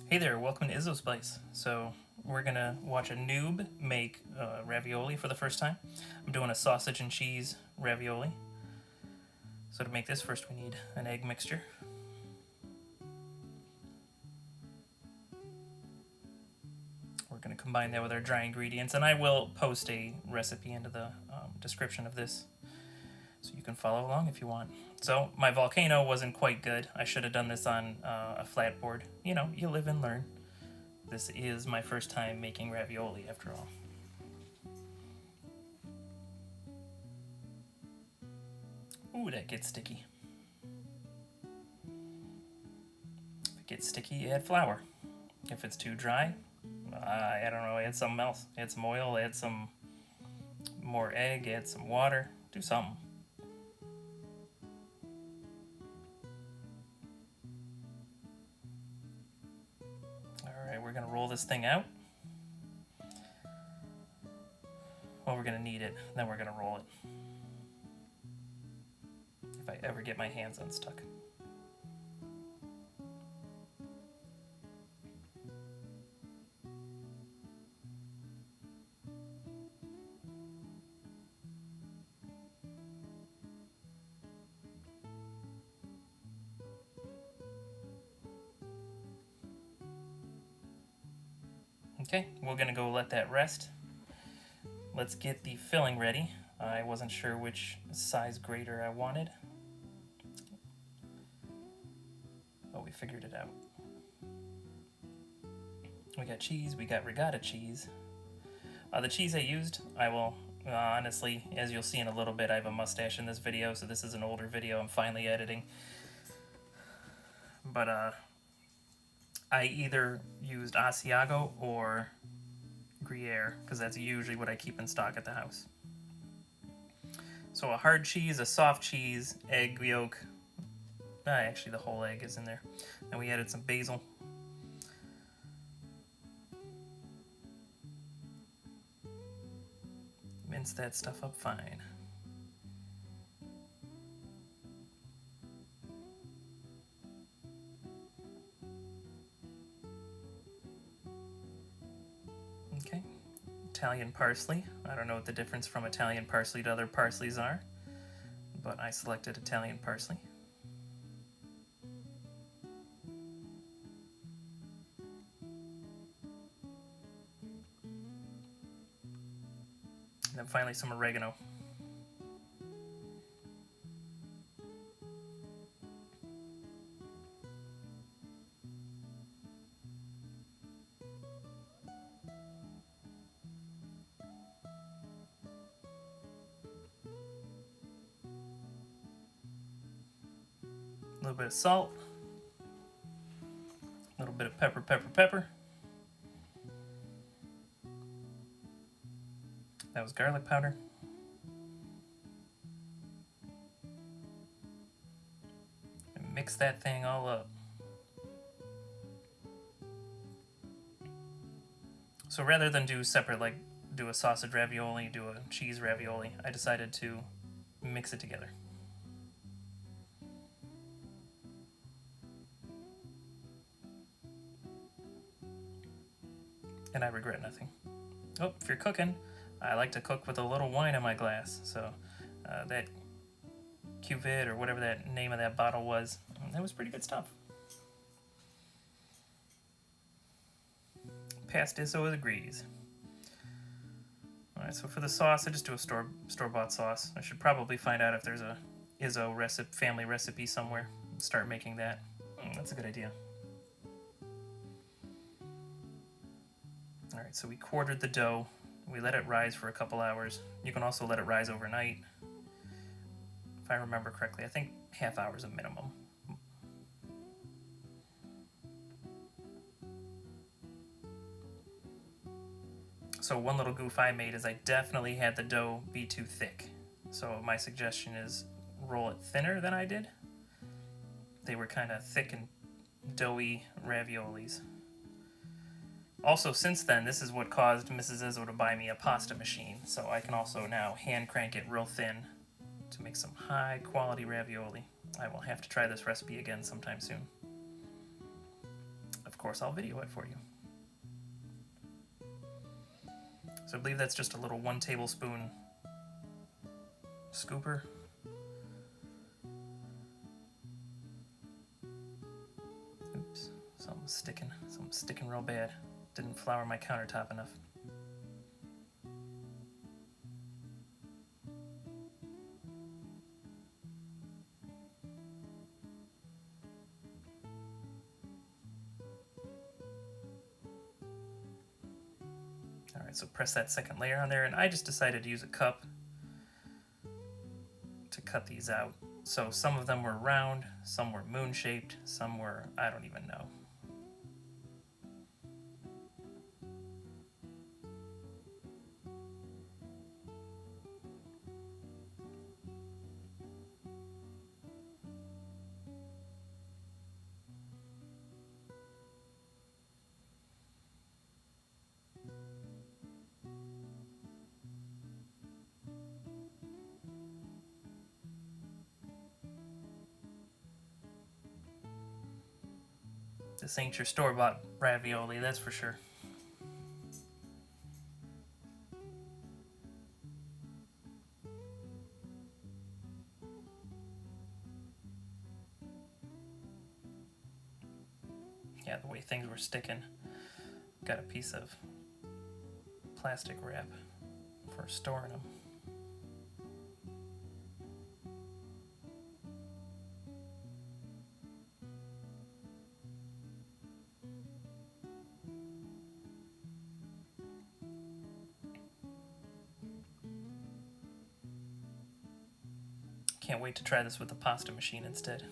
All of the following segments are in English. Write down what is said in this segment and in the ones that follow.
Hey there, welcome to Izzo's Place. So we're gonna watch a noob make ravioli for the first time. I'm doing a sausage and cheese ravioli. So to make this, first we need an egg mixture. We're gonna combine that with our dry ingredients, and I will post a recipe into the description of this, so you can follow along if you want. So my volcano wasn't quite good. I should have done this on a flat board. You know, you live and learn. This is my first time making ravioli after all. Ooh, that gets sticky. If it gets sticky, add flour. If it's too dry, I don't know, add something else. Add some oil, add some more egg, add some water, do something. Alright, we're gonna roll this thing out. Well, we're gonna knead it, then we're gonna roll it. If I ever get my hands unstuck. Okay, we're gonna go let that rest. Let's get the filling ready. I wasn't sure which size grater I wanted. Oh, we figured it out. We got cheese, we got regatta cheese. The cheese I used, I will, honestly, as you'll see in a little bit, I have a mustache in this video, so this is an older video I'm finally editing. But I either used Asiago or Gruyere, because that's usually what I keep in stock at the house. So a hard cheese, a soft cheese, egg yolk. Actually, the whole egg is in there. And we added some basil. Mince that stuff up fine. Okay, Italian parsley. I don't know what the difference from Italian parsley to other parsleys are, but I selected Italian parsley. And then finally some oregano. A little bit of salt, a little bit of pepper. That was garlic powder. And mix that thing all up. So rather than do separate, like do a sausage ravioli, do a cheese ravioli, I decided to mix it together. And I regret nothing. Oh, if you're cooking, I like to cook with a little wine in my glass. So that Cuvée or whatever that name of that bottle was, that was pretty good stuff. Pastiso agrees. Alright, so for the sauce, I just do a store-bought sauce. I should probably find out if there's a Izzo family recipe somewhere. Start making that. That's a good idea. Alright, so we quartered the dough. We let it rise for a couple hours. You can also let it rise overnight. If I remember correctly, I think half hour is a minimum. So one little goof I made is I definitely had the dough be too thick. So my suggestion is roll it thinner than I did. They were kind of thick and doughy raviolis. Also, since then, this is what caused Mrs. Izzo to buy me a pasta machine, so I can also now hand crank it real thin to make some high quality ravioli. I will have to try this recipe again sometime soon. Of course I'll video it for you. So I believe that's just a little 1 tablespoon scooper. Oops, something's sticking real bad. Didn't flour my countertop enough. Alright, so press that second layer on there, and I just decided to use a cup to cut these out. So some of them were round, some were moon-shaped, some were, I don't even know. This ain't your store-bought ravioli, that's for sure. Yeah, the way things were sticking. Got a piece of plastic wrap for storing them. Can't wait to try this with the pasta machine instead.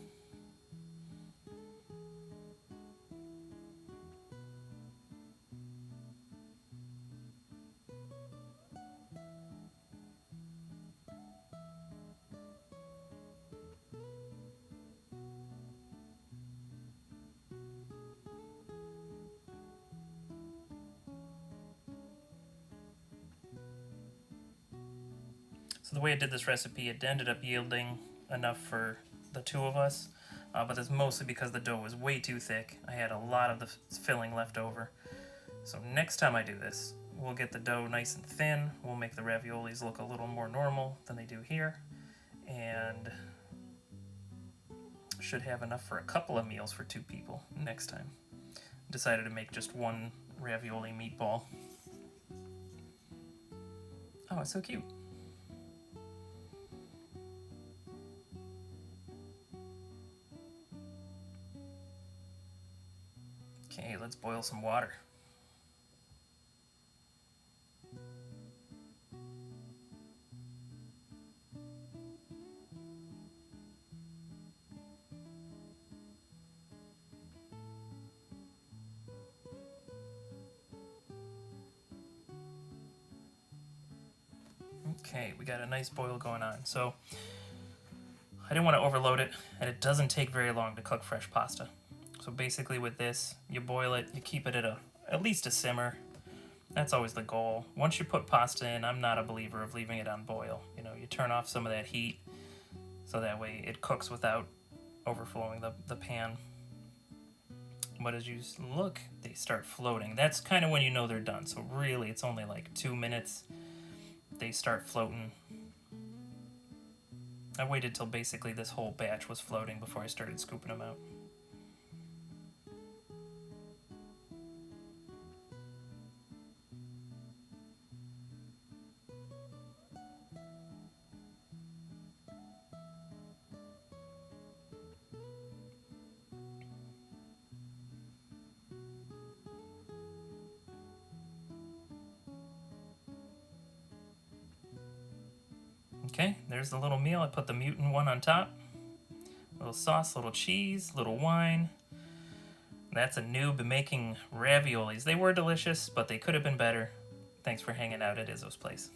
So the way I did this recipe, it ended up yielding enough for the 2 of us, but that's mostly because the dough was way too thick. I had a lot of the filling left over. So next time I do this, we'll get the dough nice and thin, we'll make the raviolis look a little more normal than they do here, and should have enough for a couple of meals for 2 people next time. Decided to make just 1 ravioli meatball. Oh, it's so cute. Okay, let's boil some water. Okay, we got a nice boil going on. So I didn't want to overload it, and it doesn't take very long to cook fresh pasta. So basically with this, you boil it, you keep it at least a simmer. That's always the goal. Once you put pasta in, I'm not a believer of leaving it on boil. You know, you turn off some of that heat so that way it cooks without overflowing the pan. But as you look, they start floating. That's kind of when you know they're done. So really, it's only like 2 minutes. They start floating. I waited till basically this whole batch was floating before I started scooping them out. Okay, there's the little meal. I put the mutant one on top. Little sauce, little cheese, little wine. That's a noob making raviolis. They were delicious, but they could have been better. Thanks for hanging out at Izzo's place.